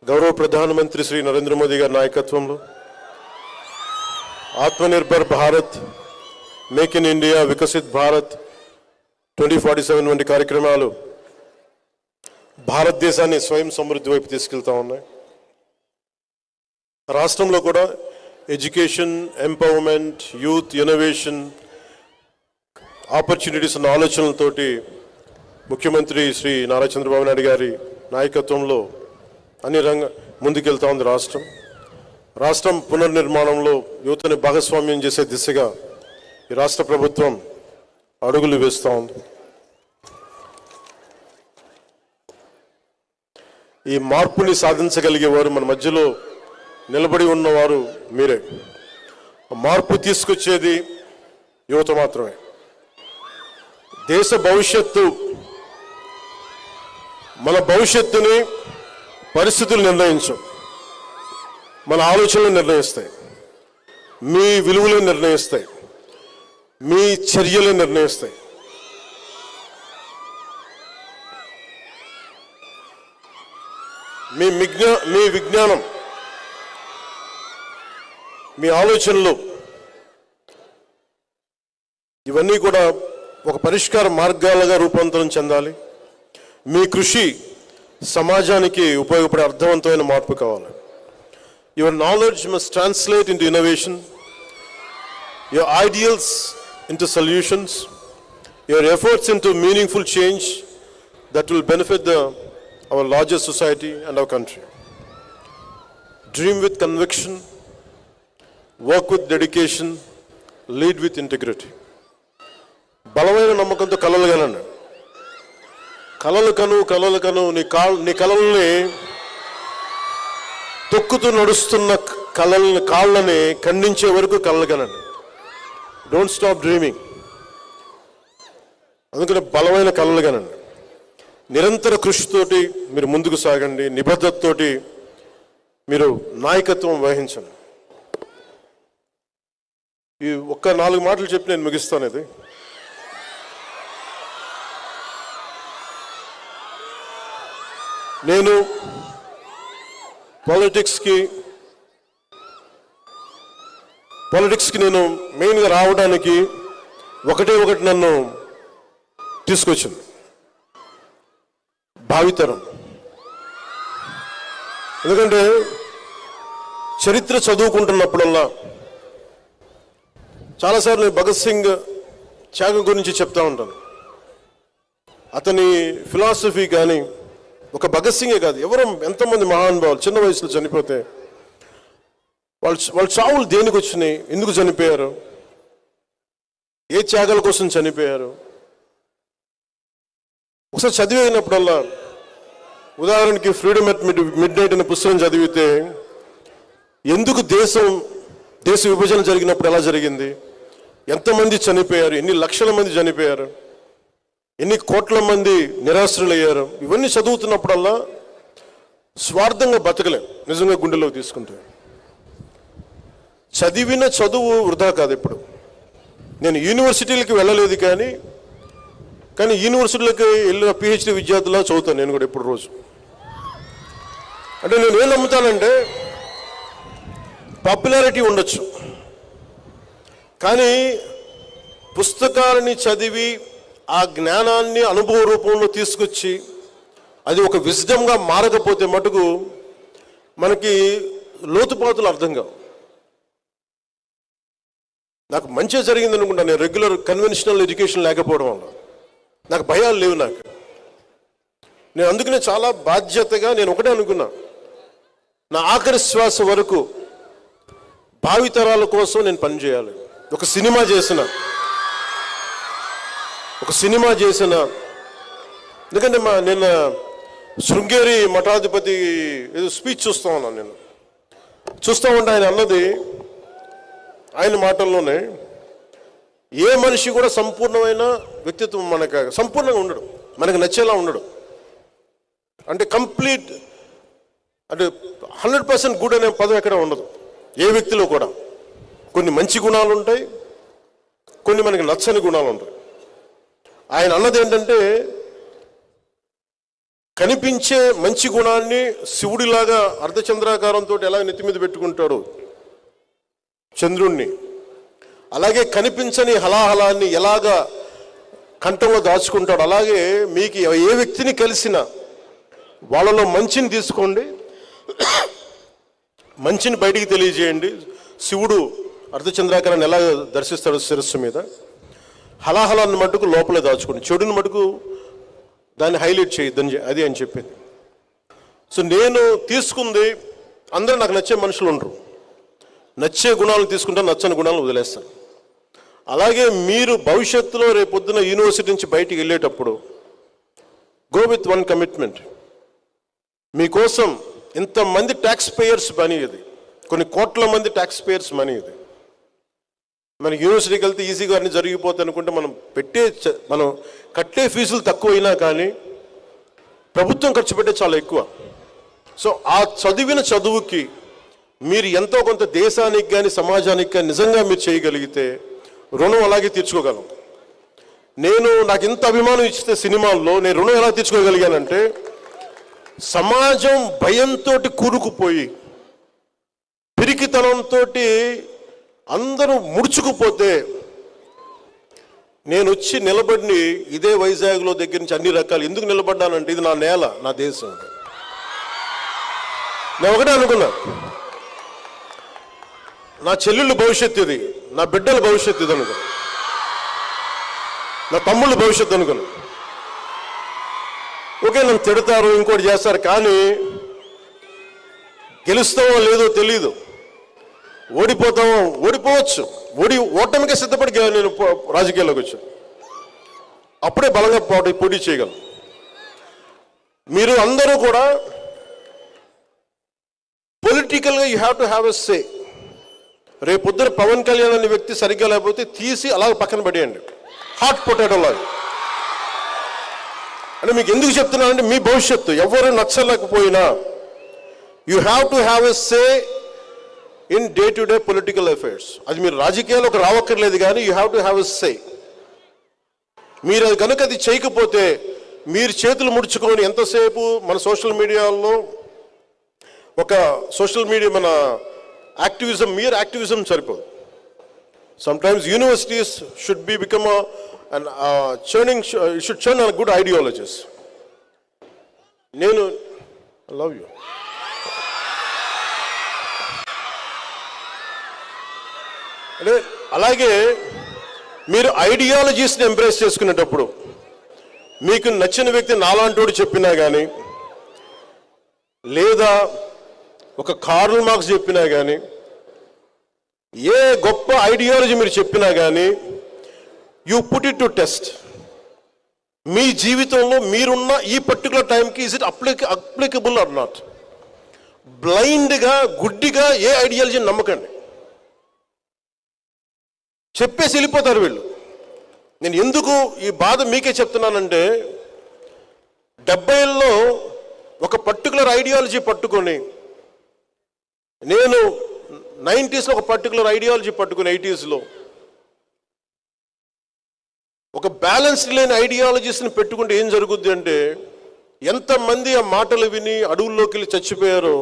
గౌరవ ప్రధానమంత్రి శ్రీ నరేంద్ర మోదీ గారి నాయకత్వంలో Atmanirbhar Bharat, make in India, Viksit Bharat 2047 వంటి కార్యక్రమాలు భారతదేశాన్ని స్వయం సమృద్ధి వైపు తీసుకెళ్తా ఉన్నాయి. రాష్ట్రంలో కూడా education, empowerment, youth, innovation, opportunities అన్న ఆలోచనలతోటి ముఖ్యమంత్రి శ్రీ నారా చంద్రబాబు నాయుడు గారి నాయకత్వంలో అన్ని ముందుకెళ్తా ఉంది రాష్ట్రం పునర్నిర్మాణంలో యువతని భాగస్వామ్యం చేసే దిశగా ఈ రాష్ట్ర ప్రభుత్వం అడుగులు వేస్తూ ఉంది. ఈ మార్పుని సాధించగలిగేవారు మన మధ్యలో నిలబడి ఉన్నవారు మీరే. మార్పు తీసుకొచ్చేది యువత మాత్రమే. దేశ భవిష్యత్తు, మన భవిష్యత్తుని పరిస్థితులు నిర్ణయించవు, మన ఆలోచనలు నిర్ణయిస్తాయి, మీ విలువలు నిర్ణయిస్తాయి, మీ చర్యలు నిర్ణయిస్తాయి. మీ విజ్ఞానం, మీ ఆలోచనలు ఇవన్నీ కూడా ఒక పరిష్కార మార్గాలుగా రూపాంతరం చెందాలి. మీ కృషి సమాజానికి ఉపయోగపడే అర్థవంతమైన మార్పు కావాలి. Your knowledge must translate into innovation, your ideals into solutions, your efforts into meaningful change that will benefit our larger society and our country. Dream with conviction, work with dedication, lead with integrity. బలమైన నమ్మకంతో కలలు కనండి. కలలు కను నీ కలల్ని తొక్కుతూ నడుస్తున్న కాళ్ళని ఖండించే వరకు కలలు కనండి. Don't stop dreaming. అందుకని బలమైన కలలు కనండి. నిరంతర కృషితోటి మీరు ముందుకు సాగండి. నిబద్ధతతోటి మీరు నాయకత్వం వహించండి. ఈ ఒక్క 4 మాటలు చెప్పి నేను ముగిస్తాను. ఇది నేను పాలిటిక్స్కి నేను మెయిన్గా రావడానికి ఒకటి నన్ను తీసుకొచ్చింది, భావితరం. ఎందుకంటే చరిత్ర చదువుకుంటున్నప్పుడల్లా చాలాసార్లు భగత్ సింగ్ త్యాగం గురించి చెప్తా ఉంటాను. అతని ఫిలాసఫీ కానీ ఒక భగత్ సింగే కాదు, ఎవరో ఎంతమంది మహానుభావులు చిన్న వయసులో చనిపోతే వాళ్ళ చావులు దేనికి వచ్చినాయి, ఎందుకు చనిపోయారు, ఏ త్యాగాల కోసం చనిపోయారు ఒకసారి చదివినప్పుడల్లా, ఉదాహరణకి ఫ్రీడమ్ ఎట్ మిడ్ నైట్ అనే పుస్తకం చదివితే ఎందుకు దేశ విభజన జరిగినప్పుడు ఎలా జరిగింది, ఎంతమంది చనిపోయారు, ఎన్ని లక్షల మంది చనిపోయారు, ఎన్ని కోట్ల మంది నిరాశ్రులయ్యారు, ఇవన్నీ చదువుతున్నప్పుడల్లా స్వార్థంగా బతకలేం నిజంగా గుండెలోకి తీసుకుంటే. చదివిన చదువు వృధా కాదు. ఇప్పుడు నేను యూనివర్సిటీలకి వెళ్ళలేదు, కానీ యూనివర్సిటీలకి వెళ్ళిన పిహెచ్డి విద్యార్థులా చదువుతాను నేను కూడా ఇప్పుడు రోజు. అంటే నేను ఏం నమ్ముతానంటే పాపులారిటీ ఉండొచ్చు, కానీ పుస్తకాలని చదివి ఆ జ్ఞానాన్ని అనుభవ రూపంలో తీసుకొచ్చి అది ఒక విజ్డమ్గా మారకపోతే మటుకు మనకి లోతుపాతులు అర్థం కావు. నాకు మంచిగా జరిగింది అనుకుంటా. నేను రెగ్యులర్ కన్వెన్షనల్ ఎడ్యుకేషన్ లేకపోవడం వల్ల నాకు భయాలు లేవు. నేను అందుకనే చాలా బాధ్యతగా నేను ఒకటే అనుకున్నా, నా ఆఖరి శ్వాస వరకు భావితరాల కోసం నేను పనిచేయాలి. ఒక సినిమా చేసిన ఎందుకంటే నిన్న శృంగేరి మఠాధిపతి ఏదో స్పీచ్ చూస్తూ ఉన్నాను. నేను చూస్తూ ఉంటే ఆయన అన్నది, ఆయన మాటల్లోనే, ఏ మనిషి కూడా సంపూర్ణమైన వ్యక్తిత్వం మనకు సంపూర్ణంగా ఉండడు, మనకు నచ్చేలా ఉండడు. అంటే కంప్లీట్ అంటే 100% గుడ్ అనే పదం ఎక్కడ ఉండదు ఏ వ్యక్తిలో కూడా. కొన్ని మంచి గుణాలు ఉంటాయి, కొన్ని మనకి నచ్చని గుణాలు ఉంటాయి. ఆయన అన్నది ఏంటంటే, కనిపించే మంచి గుణాన్ని శివుడిలాగా అర్ధచంద్రాకారంతో ఎలా నెత్తి మీద పెట్టుకుంటాడు చంద్రుణ్ణి, అలాగే కనిపించని హలాహలాన్ని ఎలాగా కంఠంలో దాచుకుంటాడు, అలాగే మీకు ఏ వ్యక్తిని కలిసినా వాళ్ళలో మంచిని తీసుకోండి, మంచిని బయటికి తెలియజేయండి. శివుడు అర్ధచంద్రాకారాన్ని ఎలా దర్శిస్తాడు శిరస్సు మీద, హలాహలాన్ని మటుకు లోపలే దాచుకోండి, చెడుని మటుకు దాన్ని హైలైట్ చేయొద్దని అది అని చెప్పింది. సో నేను తీసుకుంది, అందరూ నాకు నచ్చే మనుషులు ఉండరు, నచ్చే గుణాలను తీసుకుంటాను, నచ్చని గుణాలను వదిలేస్తాను. అలాగే మీరు భవిష్యత్తులో రేపొద్దున యూనివర్సిటీ నుంచి బయటికి వెళ్ళేటప్పుడు గో విత్ వన్ కమిట్మెంట్. మీకోసం ఇంతమంది ట్యాక్స్ పేయర్స్ మనీ ఇది, కొన్ని కోట్ల మంది ట్యాక్స్ పేయర్స్ మనీ ఇది. మనకి యూనివర్సిటీకి వెళ్తే ఈజీగా అన్ని జరిగిపోతాయి అనుకుంటే మనం కట్టే ఫీజులు తక్కువైనా కానీ ప్రభుత్వం ఖర్చు పెట్టే చాలా ఎక్కువ. సో ఆ చదివిన చదువుకి మీరు ఎంతో కొంత దేశానికి కానీ సమాజానికి కానీ నిజంగా మీరు చేయగలిగితే రుణం అలాగే తీర్చుకోగలం. నాకు ఇంత అభిమానం ఇస్తే సినిమాల్లో నేను రుణం ఎలా తీర్చుకోగలిగానంటే, సమాజం భయంతో కూరుకుపోయి పిరికితనంతో అందరూ ముడుచుకుపోతే నేను వచ్చి నిలబడి ఇదే వైజాగ్లో దగ్గర నుంచి అన్ని రకాలు ఎందుకు నిలబడ్డానంటే ఇది నా నేల, నా దేశం. నేను ఒకటే అనుకున్నా, నా చెల్లెళ్ళు భవిష్యత్తు ఇది, నా బిడ్డల భవిష్యత్తు ఇది అనుకున్నా, నా తమ్ముళ్ళ భవిష్యత్తు అనుకున్నా. ఓకే, నన్ను తిడతారు, ఇంకోటి చేస్తారు, కానీ గెలుస్తామో లేదో తెలీదు, ఓడిపోవచ్చు, ఓటమికే సిద్ధపడి నేను రాజకీయాల్లోకి వచ్చాను. అప్పుడే బలంగా పోటీ చేయగలను. మీరు అందరూ కూడా పొలిటికల్గా you have to have a say. రేపొద్దున పవన్ కళ్యాణ్ అనే వ్యక్తి సరిగ్గా లేకపోతే తీసి అలాగ పక్కన పడేయండి, హాట్ పొటాటో లాగా. అంటే మీకు ఎందుకు చెప్తున్నానంటే మీ భవిష్యత్తు ఎవరు నచ్చలేకపోయినా you have to have a say in day to day political affairs. అది మీరు రాజకీయాల్లోకి రావక్కర్లేదు, కానీ you have to have a say. మీరు కనుక అది చేయకపోతే మీరు చేతులు ముడుచుకొని ఎంతసేపు మన సోషల్ మీడియాలో మన యాక్టివిజం, mere యాక్టివిజం సరిపోదు. Sometimes universities should become should churn on good ideologies. I love you. అలాగే మీరు ఐడియాలజీస్ని ఎంబ్రేస్ చేసుకునేటప్పుడు మీకు నచ్చిన వ్యక్తి నాలాంటోడు చెప్పినా కానీ, లేదా ఒక కార్ల్ మార్క్స్ చెప్పినా కానీ, ఏ గొప్ప ఐడియాలజీ మీరు చెప్పినా కానీ you put it to test. మీ జీవితంలో మీరున్న ఈ పర్టికులర్ టైంకి is it applicable or not. బ్లైండ్గా గుడ్డిగా ఏ ఐడియాలజీని నమ్మకండి. చెప్పేసి వెళ్ళిపోతారు వీళ్ళు. నేను ఎందుకు ఈ బాధ మీకే చెప్తున్నానంటే, 70ల్లో ఒక పర్టికులర్ ఐడియాలజీ పట్టుకొని, నేను 90sలో ఒక పర్టికులర్ ఐడియాలజీ పట్టుకుని 80sలో ఒక బ్యాలెన్స్ లేని ఐడియాలజీస్ని పెట్టుకుంటే ఏం జరుగుద్ది అంటే, ఎంతమంది ఆ మాటలు విని అడవుల్లోకి వెళ్ళి చచ్చిపోయారో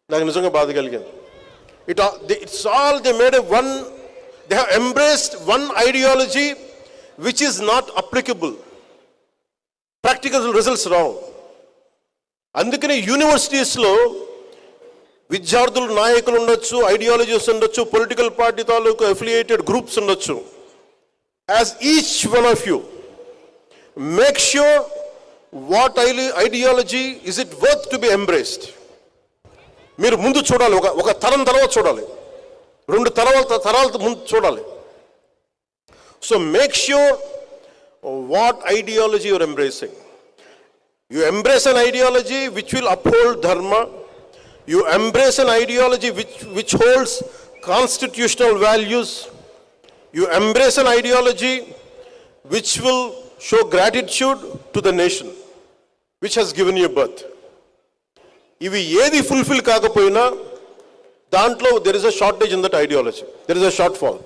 నాకు నిజంగా బాధ కలిగింది. It's all they made they have embraced one ideology which is not applicable. Practical results wrong. అందుకని యూనివర్సిటీస్లో విద్యార్థులు నాయకులు ఉండొచ్చు, ఐడియాలజీస్ ఉండొచ్చు, పొలిటికల్ పార్టీ తాలూకు అఫిలియేటెడ్ గ్రూప్స్ ఉండొచ్చు. As each one of you make sure what ideology is it worth to be embraced. మీరు ముందు చూడాలి, ఒక తరం తర్వాత చూడాలి, 2 తరాల ముందు చూడాలి. So make sure what ideology you're embracing. You embrace an ideology which will uphold dharma. You embrace an ideology which holds constitutional values. You embrace an ideology which will show gratitude to the nation which has given you birth. ఇవి ఏది fulfil కాకపోయినా దాంట్లో there is a shortage in that ideology, there is a shortfall.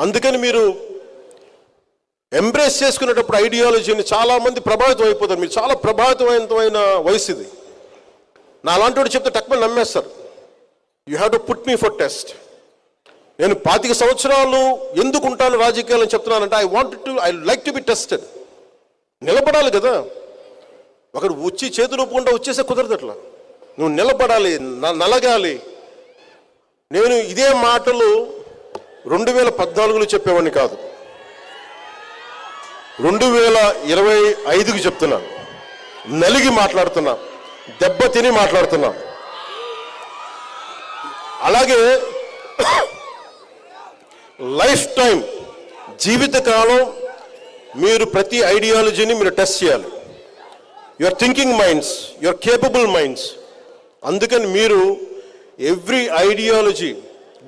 అందుకని మీరు embrace చేసుకునేటప్పుడు ఐడియాలజీని చాలామంది ప్రభావితం అయిపోతారు. మీరు చాలా ప్రభావితమైన వయసు ఇది. నా అలాంటి వాడు చెప్తే టక్మని నమ్మేస్తారు. You have to put me for test. నేను 25 సంవత్సరాలు ఎందుకు ఉంటాను రాజకీయాలని చెప్తున్నానంటే I like to be tested. నిలబడాలి కదా. ఒకడు వచ్చి చేతులు ఒప్పుకుంటా వచ్చేసే కుదరదు. అట్లా నువ్వు నిలబడాలి, నలగాలి. నేను ఇదే మాటలు 2014లో చెప్పేవాడిని కాదు, 2025కి చెప్తున్నాను. నలిగి మాట్లాడుతున్నా, దెబ్బతిని మాట్లాడుతున్నా. అలాగే లైఫ్ టైం, జీవితకాలం మీరు ప్రతి ఐడియాలజీని మీరు టెస్ట్ చేయాలి. Your thinking minds, your capable minds. అందుకని మీరు every ideology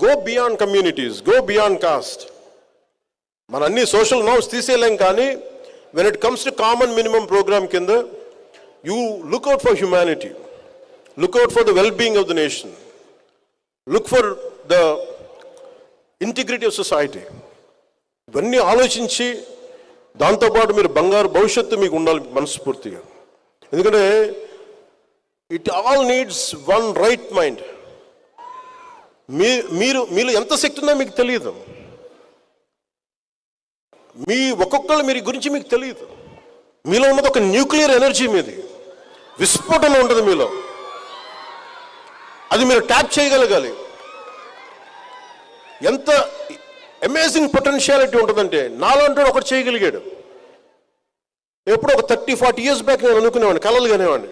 go beyond communities, go beyond caste. మన అన్ని సోషల్ నార్మ్స్ తీసేయలేం, కానీ when it comes to common minimum programme కింద you look out for humanity, look out for the well being of the nation, look for the integrity of society. ఇవన్నీ ఆలోచించి దాంతోపాటు మీరు బంగారు భవిష్యత్తు మీకు ఉండాలి మనస్ఫూర్తిగా. ఎందుకంటే it all needs one right mind. మీలో ఎంత శక్తి ఉందో మీకు తెలియదు. ఒక్కొక్కళ్ళు మీ గురించి మీకు తెలియదు. మీలో ఉన్నది ఒక న్యూక్లియర్ ఎనర్జీ, మీది విస్ఫోటన ఉంటుంది మీలో. అది మీరు ట్యాప్ చేయగలగాలి. ఎంత అమేజింగ్ పొటెన్షియాలిటీ ఉంటుందంటే నాలంటూ ఒకటి చేయగలిగాడు. ఎప్పుడో ఒక 30-40 years బ్యాక్ నేను అనుకునేవాడిని, కలలు కనేవాడిని,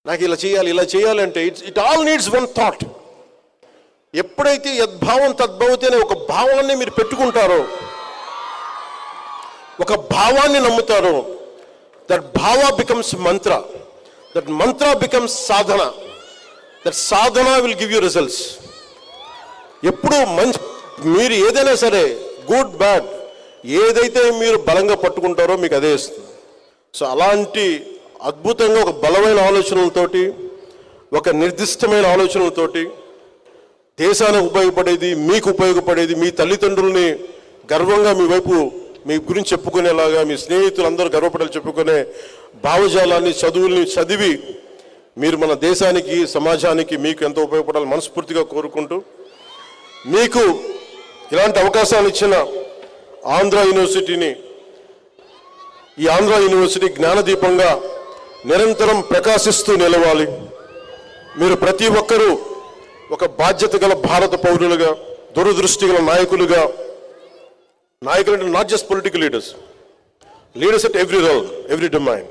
నాకు ఇలా చేయాలి అంటే it all needs one thought. ఎప్పుడైతే యద్భావం తద్భవతి అనే ఒక భావాన్ని మీరు పెట్టుకుంటారో, ఒక భావాన్ని నమ్ముతారో, దట్ భావ becomes Mantra, that Mantra becomes Sadhana, that Sadhana will give you results. ఎప్పుడు మీరు ఏదైనా సరే, గుడ్ బ్యాడ్, ఏదైతే మీరు బలంగా పట్టుకుంటారో మీకు అదే ఇస్తుంది. సో అలాంటి అద్భుతంగా ఒక బలమైన ఆలోచనలతోటి, ఒక నిర్దిష్టమైన ఆలోచనలతోటి దేశానికి ఉపయోగపడేది, మీకు ఉపయోగపడేది, మీ తల్లిదండ్రుల్ని గర్వంగా మీ వైపు మీ గురించి చెప్పుకునేలాగా, మీ స్నేహితులందరూ గర్వపడేలా చెప్పుకునే భావజాలాన్ని, చదువుల్ని చదివి మీరు మన దేశానికి, సమాజానికి మీకు ఎంతో ఉపయోగపడాలని మనస్ఫూర్తిగా కోరుకుంటూ, మీకు ఇలాంటి అవకాశాలు ఇచ్చిన ఆంధ్ర యూనివర్సిటీని, ఈ ఆంధ్ర యూనివర్సిటీ జ్ఞానదీపంగా నిరంతరం ప్రకాశిస్తూ నిలవాలి. మీరు ప్రతి ఒక్కరూ ఒక బాధ్యత గల భారత పౌరులుగా, దూరదృష్టి గల నాయకులుగా, నాయకులు అంటే not just political leaders, leaders at every role, every domain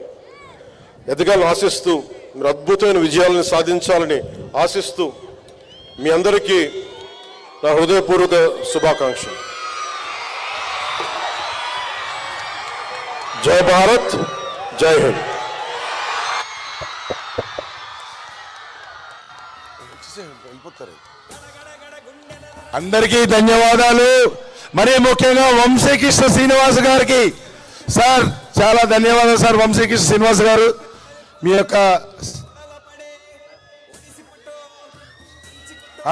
ఎదగాలని ఆశిస్తూ, మీరు అద్భుతమైన విజయాలను సాధించాలని ఆశిస్తూ, మీ అందరికీ నా హృదయపూర్వక శుభాకాంక్షలు. జై భారత్, జై హింద్. అందరికీ ధన్యవాదాలు. మరీ ముఖ్యంగా వంశీకృష్ణ శ్రీనివాస్ గారికి సార్ చాలా ధన్యవాదాలు సార్. వంశీకృష్ణ శ్రీనివాస్ గారు, మీ యొక్క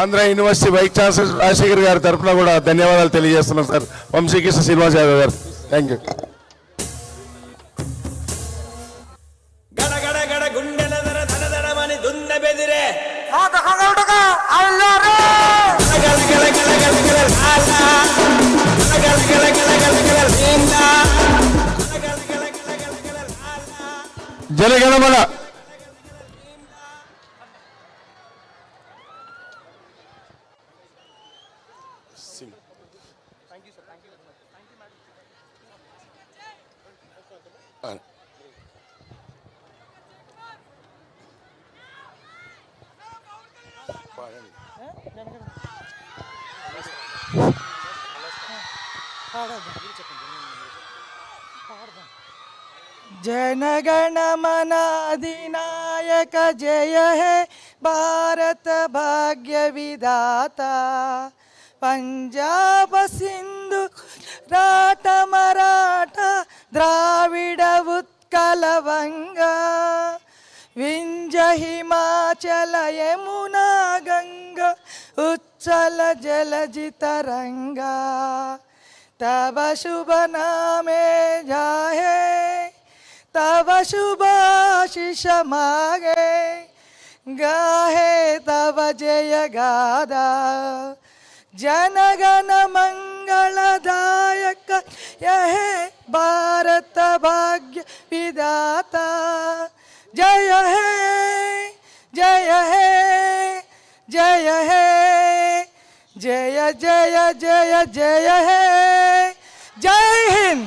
Andhra university vice chancellor Rajasekhar గారి తరఫున కూడా ధన్యవాదాలు తెలియజేస్తున్నాం సార్ వంశీకృష్ణ శ్రీనివాస్ యాదవ్ గారు. Thank you. జనగణమన जनगण मन अधिनायक जय है भारत भाग्य विधाता पंजाब सिंधु राट मराठा द्राविड उत्कल वंगा विंध्य हिमाचल यमुना गंगा उच्चल जलधि तरंगा तब शुभ नामे जाहे तब शुभाशिष मागे गाहे तब जय गादा जनगण मंगलदायक यह भारत भाग्य विधाता जय है जय है जय है जय जय जय जय है जय Hind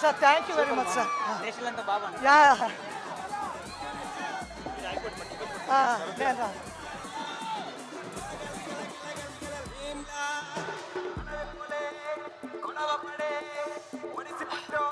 sir thank you very much sir. Yeah నేను రా. గొడవ పడే ఒడిసి పట్టో